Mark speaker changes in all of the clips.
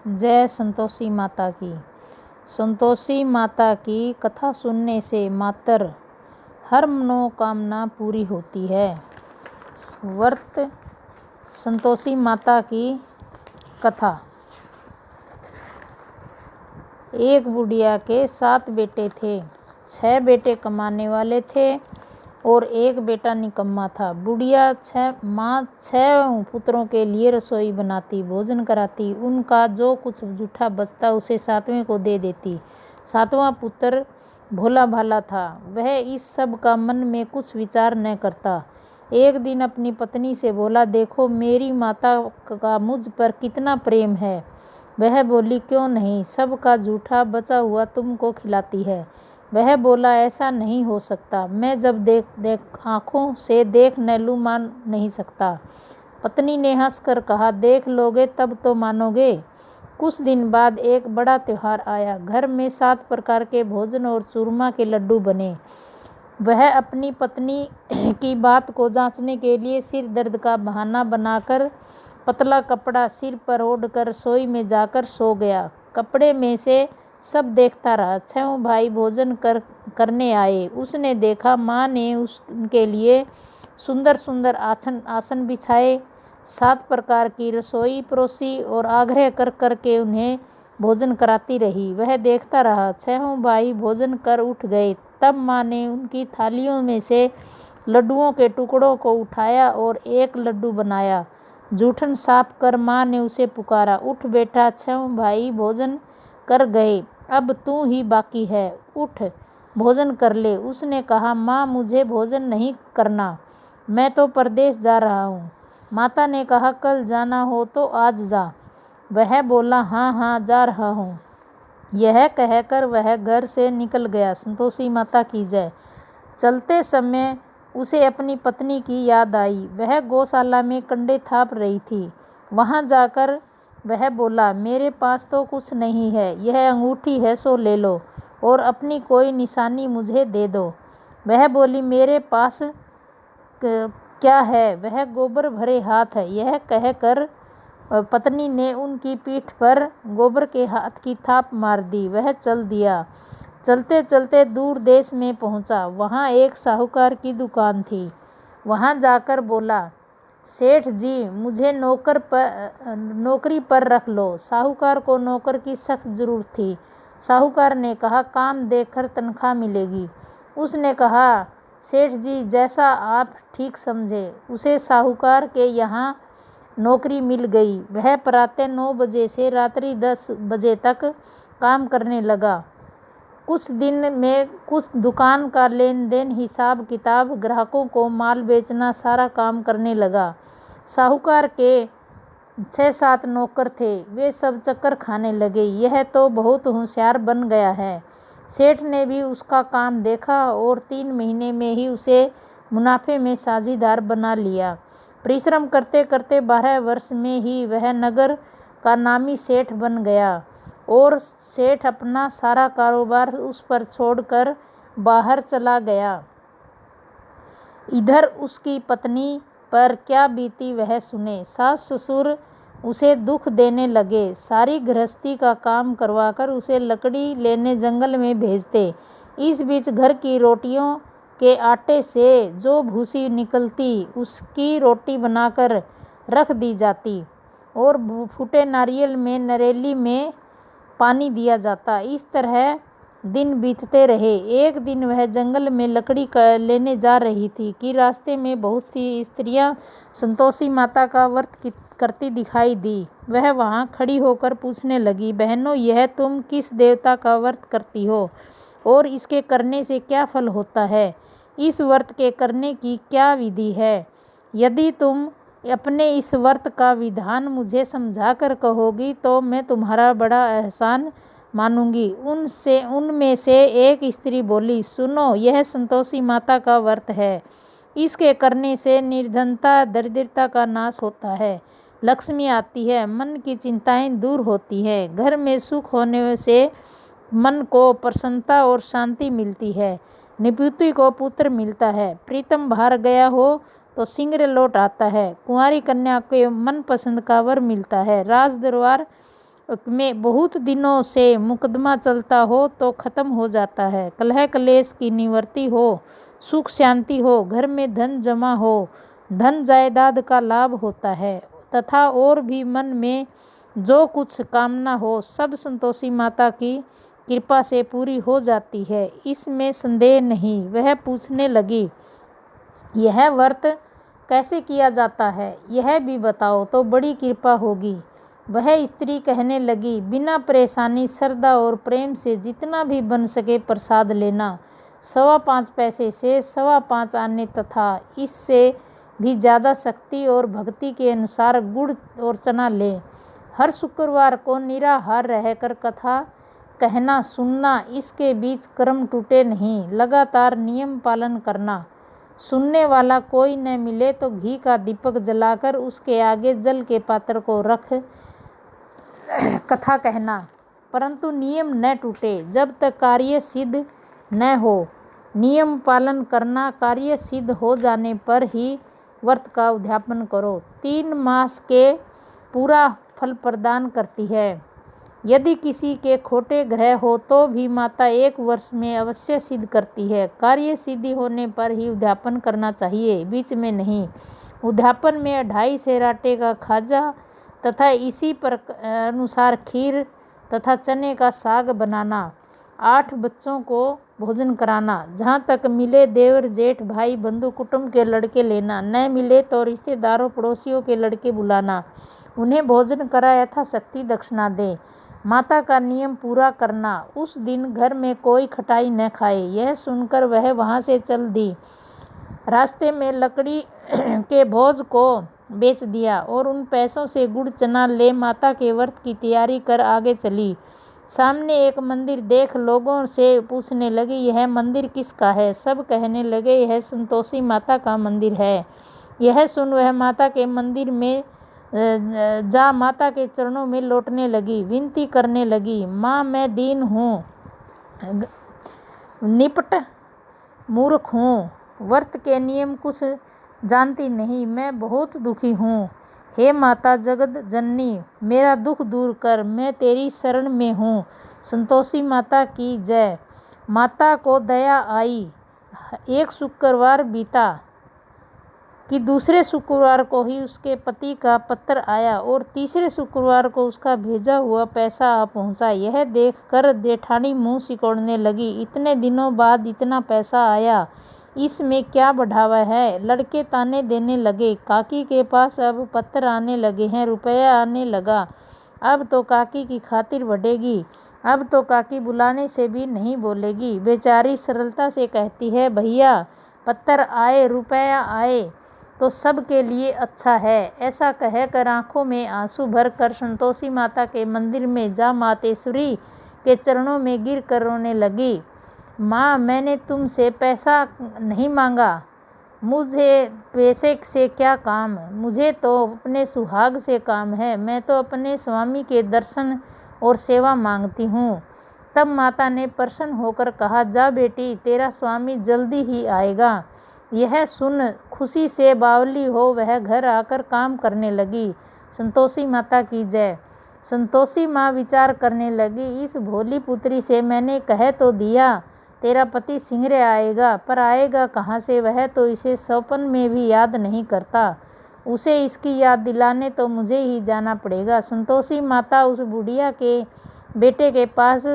Speaker 1: जय संतोषी माता की। संतोषी माता की कथा सुनने से मात्र हर मनोकामना पूरी होती है। व्रत संतोषी माता की कथा। एक बुढ़िया के 7 बेटे थे। 6 बेटे कमाने वाले थे और एक बेटा निकम्मा था। बुढ़िया 6 पुत्रों के लिए रसोई बनाती, भोजन कराती, उनका जो कुछ जूठा बचता उसे 7वें को दे देती। 7वां पुत्र भोला भाला था, वह इस सब का मन में कुछ विचार न करता। एक दिन अपनी पत्नी से बोला, देखो मेरी माता का मुझ पर कितना प्रेम है। वह बोली, क्यों नहीं, सब का जूठा बचा हुआ तुमको खिलाती है। वह बोला, ऐसा नहीं हो सकता, मैं जब आँखों से देख न लूँ मान नहीं सकता। पत्नी ने हंसकर कहा, देख लोगे तब तो मानोगे। कुछ दिन बाद एक बड़ा त्योहार आया। घर में 7 प्रकार के भोजन और चूरमा के लड्डू बने। वह अपनी पत्नी की बात को जांचने के लिए सिर दर्द का बहाना बनाकर पतला कपड़ा सिर पर ओढ़कर रसोई में जाकर सो गया। कपड़े में से सब देखता रहा। 6 भाई भोजन करने आए। उसने देखा माँ ने उनके लिए सुंदर सुंदर आसन बिछाए, 7 प्रकार की रसोई परोसी और आग्रह कर करके उन्हें भोजन कराती रही। वह देखता रहा। 6 भाई भोजन कर उठ गए। तब माँ ने उनकी थालियों में से लड्डुओं के टुकड़ों को उठाया और एक लड्डू बनाया। जूठन साफ कर माँ ने उसे पुकारा, उठ बेटा, 6 भाई भोजन कर गए, अब तू ही बाकी है, उठ भोजन कर ले। उसने कहा, माँ मुझे भोजन नहीं करना, मैं तो परदेश जा रहा हूँ। माता ने कहा, कल जाना हो तो आज जा। वह बोला, हाँ हाँ जा रहा हूँ। यह कहकर वह घर से निकल गया। संतोषी माता की जय। चलते समय उसे अपनी पत्नी की याद आई। वह गौशाला में कंडे थाप रही थी। वहां जाकर वह बोला, मेरे पास तो कुछ नहीं है, यह अंगूठी है सो ले लो और अपनी कोई निशानी मुझे दे दो। वह बोली, मेरे पास क्या है, वह गोबर भरे हाथ है। यह कहकर पत्नी ने उनकी पीठ पर गोबर के हाथ की थाप मार दी। वह चल दिया। चलते चलते दूर देश में पहुंचा। वहां एक साहूकार की दुकान थी। वहां जाकर बोला, सेठ जी मुझे नौकरी पर रख लो। साहूकार को नौकर की सख्त जरूरत थी। साहूकार ने कहा, काम देखकर तनख्वाह मिलेगी। उसने कहा, सेठ जी जैसा आप ठीक समझे। उसे साहूकार के यहाँ नौकरी मिल गई। वह प्रातः 9 बजे से रात्रि 10 बजे तक काम करने लगा। कुछ दिन में कुछ दुकान का लेन देन, हिसाब किताब, ग्राहकों को माल बेचना, सारा काम करने लगा। साहूकार के 6-7 नौकर थे, वे सब चक्कर खाने लगे, यह तो बहुत होशियार बन गया है। सेठ ने भी उसका काम देखा और 3 महीने में ही उसे मुनाफे में साझीदार बना लिया। परिश्रम करते करते 12 वर्ष में ही वह नगर का नामी सेठ बन गया और सेठ अपना सारा कारोबार उस पर छोड़कर बाहर चला गया। इधर उसकी पत्नी पर क्या बीती वह सुने। सास ससुर उसे दुख देने लगे। सारी गृहस्थी का काम करवाकर उसे लकड़ी लेने जंगल में भेजते। इस बीच घर की रोटियों के आटे से जो भूसी निकलती उसकी रोटी बनाकर रख दी जाती और फूटे नारियल में नरेली में पानी दिया जाता। इस तरह दिन बीतते रहे। एक दिन वह जंगल में लकड़ी लेने जा रही थी कि रास्ते में बहुत सी स्त्रियां संतोषी माता का व्रत करती दिखाई दी। वह वहां खड़ी होकर पूछने लगी, बहनों यह तुम किस देवता का व्रत करती हो और इसके करने से क्या फल होता है? इस व्रत के करने की क्या विधि है? यदि तुम अपने इस व्रत का विधान मुझे समझाकर कहोगी तो मैं तुम्हारा बड़ा एहसान मानूंगी। उनमें से एक स्त्री बोली, सुनो, यह संतोषी माता का व्रत है। इसके करने से निर्धनता, दरिद्रता का नाश होता है, लक्ष्मी आती है, मन की चिंताएं दूर होती है, घर में सुख होने से मन को प्रसन्नता और शांति मिलती है, निपुति को पुत्र मिलता है, प्रीतम बाहर गया हो तो शीघ्र लौट आता है, कुंवारी कन्या के मन पसंद का वर मिलता है, राज दरबार में बहुत दिनों से मुकदमा चलता हो तो खत्म हो जाता है। कलह कलेश की निवृत्ति हो, सुख शांति हो, घर में धन जमा हो, धन जायदाद का लाभ होता है तथा और भी मन में जो कुछ कामना हो सब संतोषी माता की कृपा से पूरी हो जाती है, इसमें संदेह नहीं। वह पूछने लगी, यह व्रत कैसे किया जाता है, यह भी बताओ तो बड़ी कृपा होगी। वह स्त्री कहने लगी, बिना परेशानी श्रद्धा और प्रेम से जितना भी बन सके प्रसाद लेना, 5.25 पैसे से 5.25 आने तथा इससे भी ज़्यादा शक्ति और भक्ति के अनुसार गुड़ और चना ले। हर शुक्रवार को निराहार रहकर कथा कहना सुनना, इसके बीच कर्म टूटे नहीं, लगातार नियम पालन करना। सुनने वाला कोई न मिले तो घी का दीपक जलाकर उसके आगे जल के पात्र को रख कथा कहना, परंतु नियम न टूटे जब तक कार्य सिद्ध न हो। नियम पालन करना, कार्य सिद्ध हो जाने पर ही व्रत का उद्यापन करो। 3 मास के पूरा फल प्रदान करती है। यदि किसी के खोटे ग्रह हो तो भी माता 1 वर्ष में अवश्य सिद्ध करती है। कार्य सिद्धि होने पर ही उद्यापन करना चाहिए, बीच में नहीं। उद्यापन में 2.5 सेराटे का खाजा तथा इसी पर अनुसार खीर तथा चने का साग बनाना, 8 बच्चों को भोजन कराना, जहाँ तक मिले देवर जेठ भाई बंधु कुटुंब के लड़के लेना, न मिले तो रिश्तेदारों पड़ोसियों के लड़के बुलाना, उन्हें भोजन करा यथाशक्ति दक्षिणा दे। माता का नियम पूरा करना, उस दिन घर में कोई खटाई न खाए। यह सुनकर वह वहाँ से चल दी। रास्ते में लकड़ी के भोज को बेच दिया और उन पैसों से गुड़ चना ले माता के व्रत की तैयारी कर आगे चली। सामने एक मंदिर देख लोगों से पूछने लगी, यह मंदिर किसका है? सब कहने लगे, यह संतोषी माता का मंदिर है। यह सुन वह माता के मंदिर में जा माता के चरणों में लौटने लगी, विनती करने लगी, माँ मैं दीन हूँ, निपट मूर्ख हूँ, व्रत के नियम कुछ जानती नहीं, मैं बहुत दुखी हूँ। हे माता जगत जननी, मेरा दुख दूर कर, मैं तेरी शरण में हूँ। संतोषी माता की जय। माता को दया आई। एक शुक्रवार बीता कि दूसरे शुक्रवार को ही उसके पति का पत्र आया और तीसरे शुक्रवार को उसका भेजा हुआ पैसा आ पहुंचा। यह देखकर जेठानी मुंह सिकोड़ने लगी, इतने दिनों बाद इतना पैसा आया, इसमें क्या बढ़ावा है? लड़के ताने देने लगे, काकी के पास अब पत्र आने लगे हैं, रुपया आने लगा, अब तो काकी की खातिर बढ़ेगी, अब तो काकी बुलाने से भी नहीं बोलेगी। बेचारी सरलता से कहती है, भैया पत्र आए, रुपया आए तो सब के लिए अच्छा है। ऐसा कहकर आंखों में आंसू भर कर संतोषी माता के मंदिर में जा मातेश्वरी के चरणों में गिर कर रोने लगी। माँ मैंने तुमसे पैसा नहीं मांगा, मुझे पैसे से क्या काम, मुझे तो अपने सुहाग से काम है, मैं तो अपने स्वामी के दर्शन और सेवा मांगती हूँ। तब माता ने प्रसन्न होकर कहा, जा बेटी तेरा स्वामी जल्दी ही आएगा। यह सुन खुशी से बावली हो वह घर आकर काम करने लगी। संतोषी माता की जय। संतोषी माँ विचार करने लगी, इस भोली पुत्री से मैंने कह तो दिया तेरा पति सिंगरे आएगा, पर आएगा कहाँ से? वह तो इसे सपन में भी याद नहीं करता, उसे इसकी याद दिलाने तो मुझे ही जाना पड़ेगा। संतोषी माता उस बुढ़िया के बेटे के पास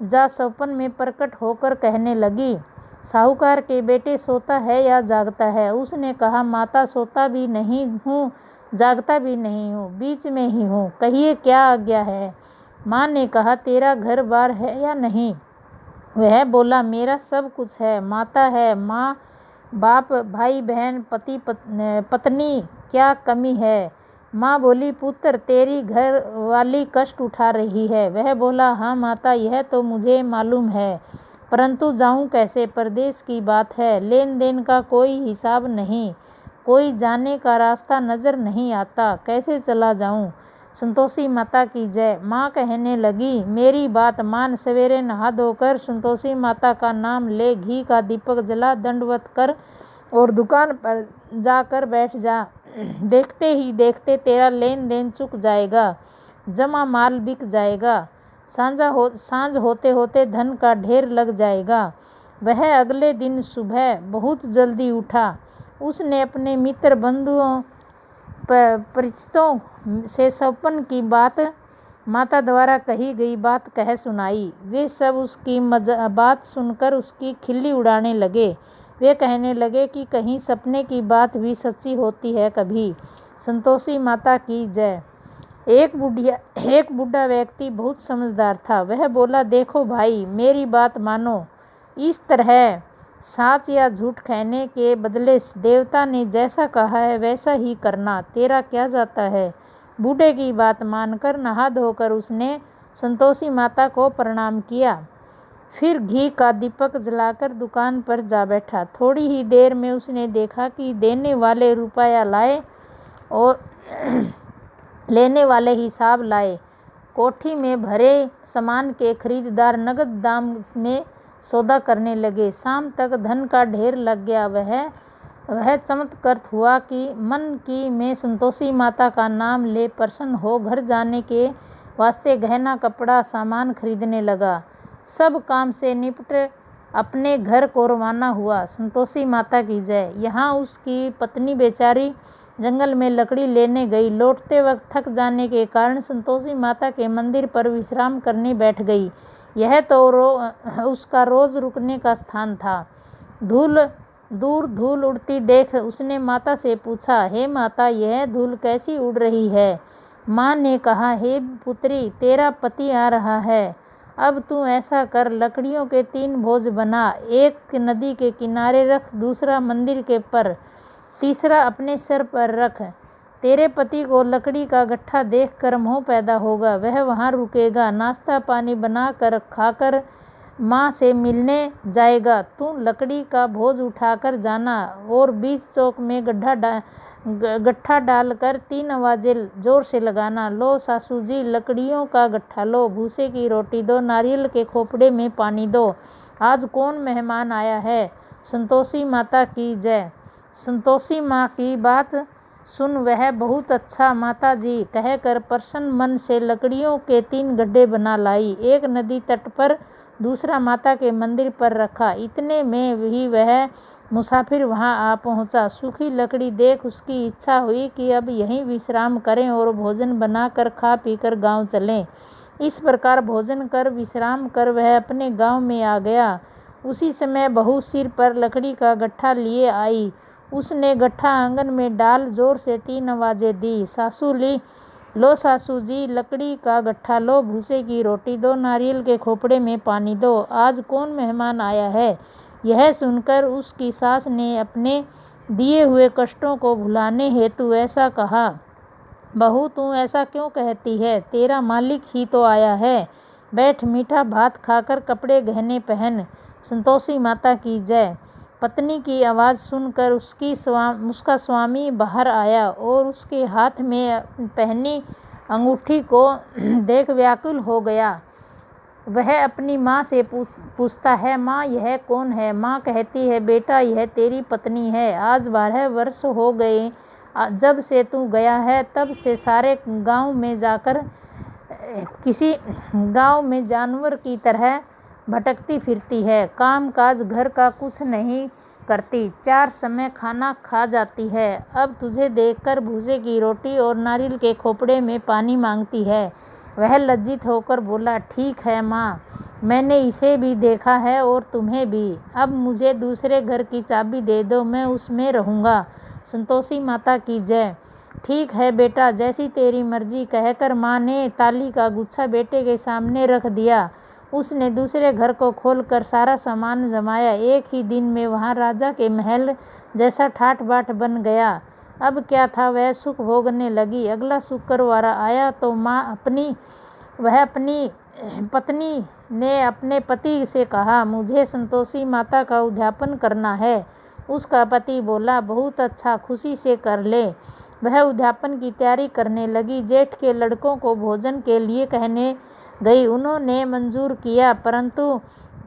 Speaker 1: जा सपन में प्रकट होकर कहने लगी, साहूकार के बेटे सोता है या जागता है? उसने कहा, माता सोता भी नहीं हूँ, जागता भी नहीं हूँ, बीच में ही हूँ, कहिए क्या आज्ञा है? माँ ने कहा, तेरा घर बार है या नहीं? वह बोला, मेरा सब कुछ है, माता है, माँ बाप भाई बहन पति पत्नी, क्या कमी है? माँ बोली, पुत्र तेरी घर वाली कष्ट उठा रही है। वह बोला, हाँ माता यह तो मुझे मालूम है, परंतु जाऊँ कैसे? परदेश की बात है, लेन देन का कोई हिसाब नहीं, कोई जाने का रास्ता नज़र नहीं आता, कैसे चला जाऊँ? संतोषी माता की जय। माँ कहने लगी, मेरी बात मान, सवेरे नहा धोकर संतोषी माता का नाम ले, घी का दीपक जला, दंडवत कर और दुकान पर जाकर बैठ जा। देखते ही देखते तेरा लेन देन चुक जाएगा। जमा माल बिक जाएगा। सांझ होते होते धन का ढेर लग जाएगा। वह अगले दिन सुबह बहुत जल्दी उठा। उसने अपने मित्र बंधुओं परिचितों से सपन की बात, माता द्वारा कही गई बात कह सुनाई। वे सब उसकी बात सुनकर उसकी खिल्ली उड़ाने लगे। वे कहने लगे कि कहीं सपने की बात भी सच्ची होती है कभी। संतोषी माता की जय। एक बूढ़ा व्यक्ति बहुत समझदार था। वह बोला, देखो भाई, मेरी बात मानो। इस तरह सच या झूठ कहने के बदले देवता ने जैसा कहा है वैसा ही करना। तेरा क्या जाता है। बूढ़े की बात मानकर नहा धोकर उसने संतोषी माता को प्रणाम किया। फिर घी का दीपक जलाकर दुकान पर जा बैठा। थोड़ी ही देर में उसने देखा कि देने वाले रुपया लाए और लेने वाले हिसाब लाए। कोठी में भरे सामान के खरीदार नगद दाम में सौदा करने लगे। शाम तक धन का ढेर लग गया। वह चमत्कृत हुआ कि मन की में संतोषी माता का नाम ले प्रसन्न हो घर जाने के वास्ते गहना कपड़ा सामान खरीदने लगा। सब काम से निपट अपने घर को रवाना हुआ। संतोषी माता की जय। यहाँ उसकी पत्नी बेचारी जंगल में लकड़ी लेने गई। लौटते वक्त थक जाने के कारण संतोषी माता के मंदिर पर विश्राम करने बैठ गई। यह तो उसका रोज रुकने का स्थान था। दूर धूल उड़ती देख उसने माता से पूछा, हे माता, यह धूल कैसी उड़ रही है। माँ ने कहा, हे पुत्री, तेरा पति आ रहा है। अब तू ऐसा कर, लकड़ियों के 3 भोज बना। एक नदी के किनारे रख, दूसरा मंदिर के पर, तीसरा अपने सिर पर रख। तेरे पति को लकड़ी का गट्ठा देखकर मोह पैदा होगा। वह वहाँ रुकेगा, नाश्ता पानी बना कर खाकर माँ से मिलने जाएगा। तू लकड़ी का भोज उठाकर जाना और बीच चौक में गट्ठा डालकर 3 आवाजें जोर से लगाना। लो सासू जी, लकड़ियों का गट्ठा लो, भूसे की रोटी दो, नारियल के खोपड़े में पानी दो। आज कौन मेहमान आया है। संतोषी माता की जय। संतोषी माँ की बात सुन वह बहुत अच्छा माता जी कहकर प्रसन्न मन से लकड़ियों के 3 गड्ढे बना लाई। एक नदी तट पर, दूसरा माता के मंदिर पर रखा। इतने में ही वह मुसाफिर वहां आ पहुंचा। सूखी लकड़ी देख उसकी इच्छा हुई कि अब यहीं विश्राम करें और भोजन बनाकर खा पीकर गांव चलें। इस प्रकार भोजन कर विश्राम कर वह अपने गांव में आ गया। उसी समय बहू सिर पर लकड़ी का गट्ठा लिए आई। उसने गट्ठा आंगन में डाल जोर से 3 आवाजें दी। लो सासू जी, लकड़ी का गट्ठा लो, भूसे की रोटी दो, नारियल के खोपड़े में पानी दो। आज कौन मेहमान आया है। यह सुनकर उसकी सास ने अपने दिए हुए कष्टों को भुलाने हेतु ऐसा कहा। बहू, तू ऐसा क्यों कहती है। तेरा मालिक ही तो आया है। बैठ, मीठा भात खाकर कपड़े गहने पहन। संतोषी माता की जय। पत्नी की आवाज़ सुनकर उसका स्वामी बाहर आया और उसके हाथ में पहनी अंगूठी को देख व्याकुल हो गया। वह अपनी माँ से पूछता है, माँ, यह कौन है। माँ कहती है, बेटा, यह तेरी पत्नी है। आज 12 वर्ष हो गए जब से तू गया है। तब से सारे गांव में जाकर किसी गांव में जानवर की तरह भटकती फिरती है। काम काज घर का कुछ नहीं करती, 4 समय खाना खा जाती है। अब तुझे देखकर भूसे की रोटी और नारियल के खोपड़े में पानी मांगती है। वह लज्जित होकर बोला, ठीक है माँ, मैंने इसे भी देखा है और तुम्हें भी। अब मुझे दूसरे घर की चाबी दे दो, मैं उसमें रहूँगा। संतोषी माता की जय। ठीक है बेटा, जैसी तेरी मर्जी, कहकर माँ ने ताली का गुच्छा बेटे के सामने रख दिया। उसने दूसरे घर को खोलकर सारा सामान जमाया। एक ही दिन में वहाँ राजा के महल जैसा ठाट बाट बन गया। अब क्या था, वह सुख भोगने लगी। अगला शुक्रवार आया तो अपनी पत्नी ने अपने पति से कहा, मुझे संतोषी माता का उद्यापन करना है। उसका पति बोला, बहुत अच्छा, खुशी से कर ले। वह उद्यापन की तैयारी करने लगी। जेठ के लड़कों को भोजन के लिए कहने गई। उन्होंने मंजूर किया, परंतु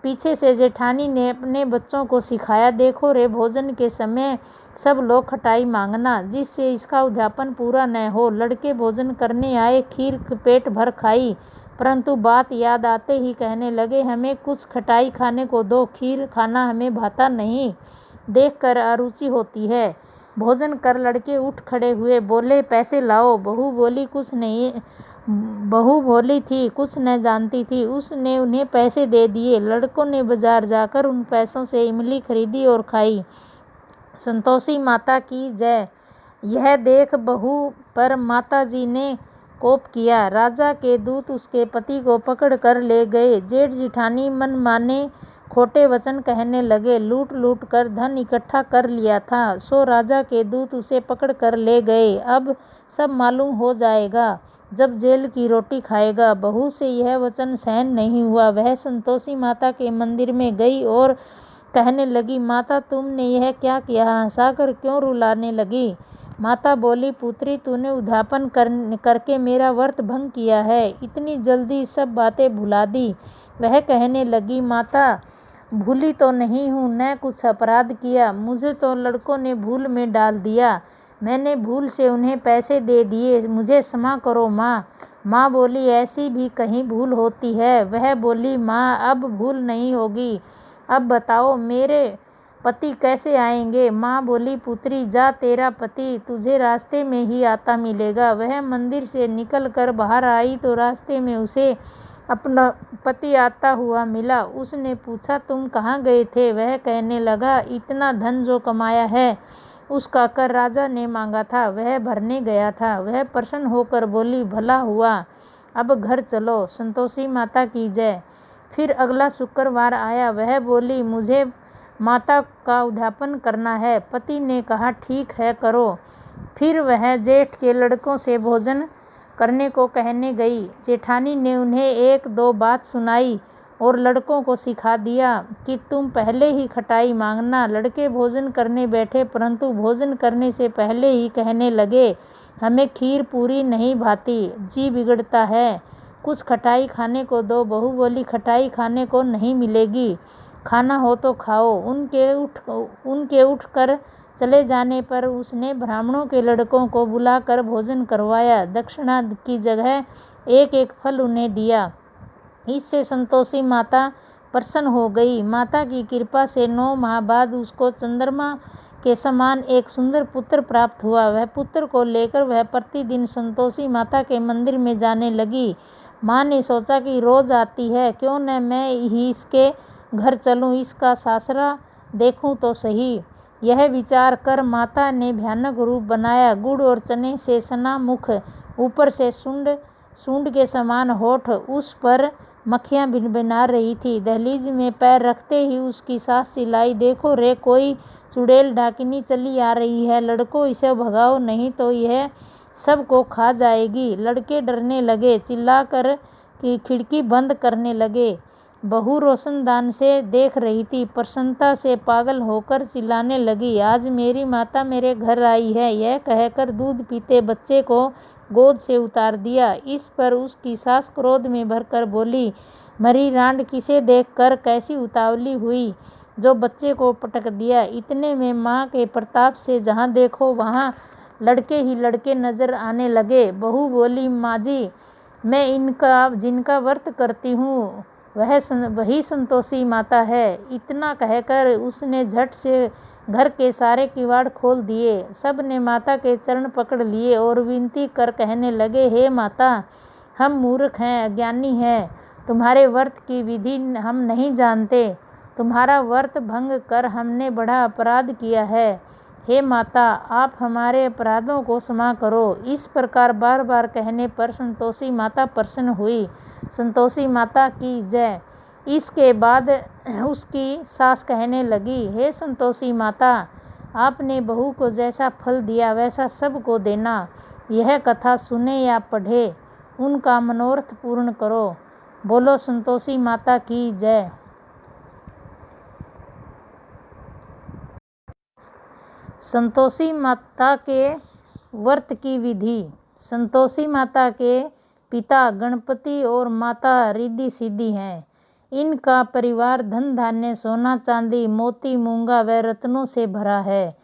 Speaker 1: पीछे से जेठानी ने अपने बच्चों को सिखाया, देखो रे, भोजन के समय सब लोग खटाई मांगना, जिससे इसका उद्यापन पूरा न हो। लड़के भोजन करने आए, खीर पेट भर खाई, परंतु बात याद आते ही कहने लगे, हमें कुछ खटाई खाने को दो, खीर खाना हमें भाता नहीं, देखकर अरुचि होती है। भोजन कर लड़के उठ खड़े हुए, बोले, पैसे लाओ। बहू बोली थी, कुछ न जानती थी, उसने उन्हें पैसे दे दिए। लड़कों ने बाजार जाकर उन पैसों से इमली खरीदी और खाई। संतोषी माता की जय। यह देख बहू पर माताजी ने कोप किया। राजा के दूत उसके पति को पकड़ कर ले गए। जेठ जिठानी मन माने खोटे वचन कहने लगे। लूट लूट कर धन इकट्ठा कर लिया था, सो राजा के दूत उसे पकड़ कर ले गए। अब सब मालूम हो जाएगा जब जेल की रोटी खाएगा। बहू से यह वचन सहन नहीं हुआ। वह संतोषी माता के मंदिर में गई और कहने लगी, माता, तुमने यह क्या किया? हंसाकर क्यों रुलाने लगी? माता बोली, पुत्री, तूने उद्यापन करके मेरा व्रत भंग किया है, इतनी जल्दी सब बातें भुला दी। वह कहने लगी, माता, भूली तो नहीं हूँ, न कुछ अपराध किया, मुझे तो लड़कों ने भूल में डाल दिया, मैंने भूल से उन्हें पैसे दे दिए, मुझे क्षमा करो माँ। माँ बोली, ऐसी भी कहीं भूल होती है? वह बोली, माँ, अब भूल नहीं होगी। अब बताओ मेरे पति कैसे आएंगे? माँ बोली, पुत्री, जा, तेरा पति तुझे रास्ते में ही आता मिलेगा। वह मंदिर से निकल कर बाहर आई तो रास्ते में उसे अपना पति आता हुआ मिला। उसने पूछा, तुम कहाँ गए थे? वह कहने लगा, इतना धन जो कमाया है उसका कर राजा ने मांगा था, वह भरने गया था। वह प्रसन्न होकर बोली, भला हुआ, अब घर चलो। संतोषी माता की जय। फिर अगला शुक्रवार आया। वह बोली, मुझे माता का उद्यापन करना है। पति ने कहा, ठीक है, करो। फिर वह जेठ के लड़कों से भोजन करने को कहने गई। जेठानी ने उन्हें एक दो बात सुनाई और लड़कों को सिखा दिया कि तुम पहले ही खटाई मांगना। लड़के भोजन करने बैठे, परंतु भोजन करने से पहले ही कहने लगे, हमें खीर पूरी नहीं भाती, जी बिगड़ता है, कुछ खटाई खाने को दो। बहू बोली, खटाई खाने को नहीं मिलेगी, खाना हो तो खाओ। उनके उठ कर चले जाने पर उसने ब्राह्मणों के लड़कों को बुलाकर भोजन करवाया। दक्षिणा की जगह एक एक फल उन्हें दिया। इससे संतोषी माता प्रसन्न हो गई। माता की कृपा से 9 माह बाद उसको चंद्रमा के समान एक सुंदर पुत्र प्राप्त हुआ। वह पुत्र को लेकर वह प्रतिदिन संतोषी माता के मंदिर में जाने लगी। माँ ने सोचा कि रोज आती है, क्यों न मैं ही इसके घर चलूं, इसका सासरा देखूं तो सही। यह विचार कर माता ने भयानक रूप बनाया। गुड़ और चने से सना मुख, ऊपर से सूंड के समान होठ, उस पर मक्खियाँ भिनभिना रही थी। दहलीज में पैर रखते ही उसकी सास चिल्लाई, देखो रे, कोई चुड़ैल डाकिनी चली आ रही है, लड़कों, इसे भगाओ, नहीं तो यह सबको खा जाएगी। लड़के डरने लगे, चिल्लाकर कि खिड़की बंद करने लगे। बहू रोशनदान से देख रही थी, प्रसन्नता से पागल होकर चिल्लाने लगी, आज मेरी माता मेरे घर आई है। यह कहकर दूध पीते बच्चे को गोद से उतार दिया। इस पर उसकी सास क्रोध में भरकर बोली, मरी रांड, किसे देखकर कैसी उतावली हुई जो बच्चे को पटक दिया। इतने में माँ के प्रताप से जहाँ देखो वहाँ लड़के ही लड़के नजर आने लगे। बहू बोली, माँ जी, मैं जिनका व्रत करती हूँ वही संतोषी माता है। इतना कहकर उसने झट से घर के सारे किवाड़ खोल दिए। सब ने माता के चरण पकड़ लिए और विनती कर कहने लगे, हे माता, हम मूर्ख हैं, अज्ञानी हैं, तुम्हारे व्रत की विधि हम नहीं जानते, तुम्हारा व्रत भंग कर हमने बड़ा अपराध किया है। हे माता, आप हमारे अपराधों को क्षमा करो। इस प्रकार बार बार कहने पर संतोषी माता प्रसन्न हुई। संतोषी माता की जय। इसके बाद उसकी सास कहने लगी, हे संतोषी माता, आपने बहू को जैसा फल दिया वैसा सबको देना। यह कथा सुने या पढ़े उनका मनोरथ पूर्ण करो। बोलो संतोषी माता की जय। संतोषी माता के व्रत की विधि। संतोषी माता के पिता गणपति और माता रिद्धि सिद्धि हैं। इनका परिवार धन धान्य सोना चांदी मोती मूंगा व रत्नों से भरा है।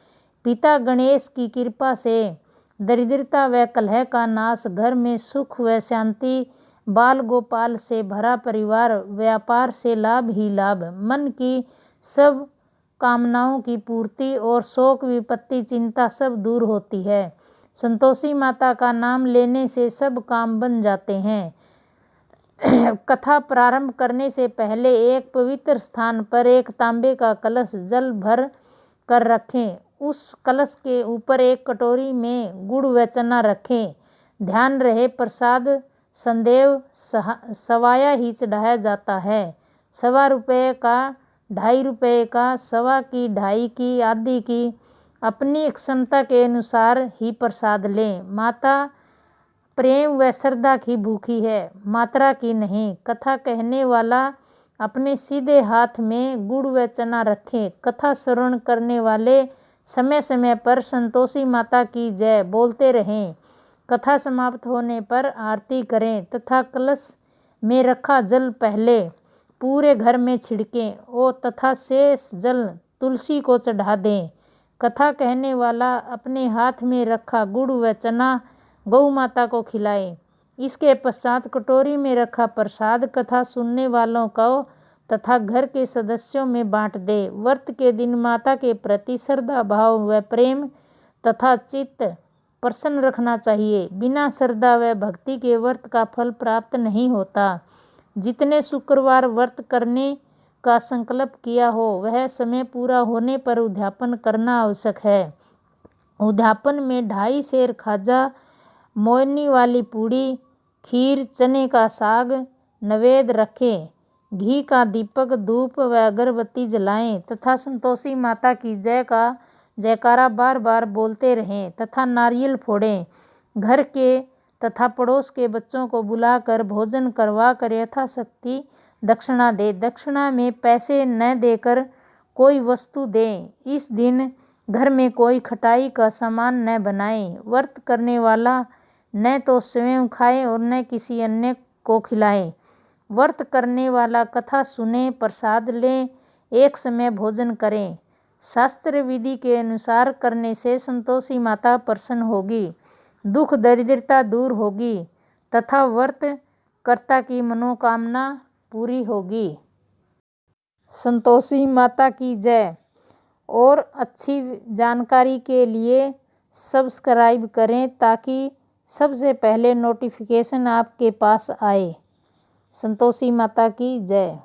Speaker 1: पिता गणेश की कृपा से दरिद्रता व कलह का नाश, घर में सुख व शांति, बाल गोपाल से भरा परिवार, व्यापार से लाभ ही लाभ, मन की सब कामनाओं की पूर्ति और शोक विपत्ति चिंता सब दूर होती है। संतोषी माता का नाम लेने से सब काम बन जाते हैं। कथा प्रारंभ करने से पहले एक पवित्र स्थान पर एक तांबे का कलश जल भर कर रखें। उस कलश के ऊपर एक कटोरी में गुड़ व चना रखें। ध्यान रहे प्रसाद संदेव सवाया ही चढ़ाया जाता है। 1.25 रुपये का, 2.5 रुपये का, 1.25 की, 2.5 की, आदि की, अपनी क्षमता के अनुसार ही प्रसाद लें। माता प्रेम व श्रद्धा की भूखी है, मात्रा की नहीं। कथा कहने वाला अपने सीधे हाथ में गुड़ व चना रखें। कथा श्रवण करने वाले समय समय पर संतोषी माता की जय बोलते रहें। कथा समाप्त होने पर आरती करें तथा कलश में रखा जल पहले पूरे घर में छिड़कें और तथा शेष जल तुलसी को चढ़ा दें। कथा कहने वाला अपने हाथ में रखा गुड़ व चना गौ माता को खिलाए। इसके पश्चात कटोरी में रखा प्रसाद कथा सुनने वालों को तथा घर के सदस्यों में बांट दे। व्रत के दिन माता के प्रति श्रद्धा भाव व प्रेम तथा चित्त प्रसन्न रखना चाहिए। बिना श्रद्धा व भक्ति के व्रत का फल प्राप्त नहीं होता। जितने शुक्रवार व्रत करने का संकल्प किया हो वह समय पूरा होने पर उद्यापन करना आवश्यक है। उद्यापन में 2.5 सेर खाजा, मोयनी वाली पूड़ी, खीर, चने का साग नैवेद्य रखें। घी का दीपक, धूप व अगरबत्ती जलाएं तथा संतोषी माता की जय का जयकारा बार बार बोलते रहें तथा नारियल फोड़ें। घर के तथा पड़ोस के बच्चों को बुलाकर भोजन करवा कर यथाशक्ति दक्षिणा दे। दक्षिणा में पैसे न देकर कोई वस्तु दें। इस दिन घर में कोई खटाई का सामान न बनाएं। व्रत करने वाला न तो स्वयं खाए और न किसी अन्य को खिलाए। व्रत करने वाला कथा सुने, प्रसाद लें, एक समय भोजन करें। शास्त्र विधि के अनुसार करने से संतोषी माता प्रसन्न होगी, दुख दरिद्रता दूर होगी तथा व्रत कर्ता की मनोकामना पूरी होगी। संतोषी माता की जय। और अच्छी जानकारी के लिए सब्सक्राइब करें ताकि सबसे पहले नोटिफिकेशन आपके पास आए। संतोषी माता की जय।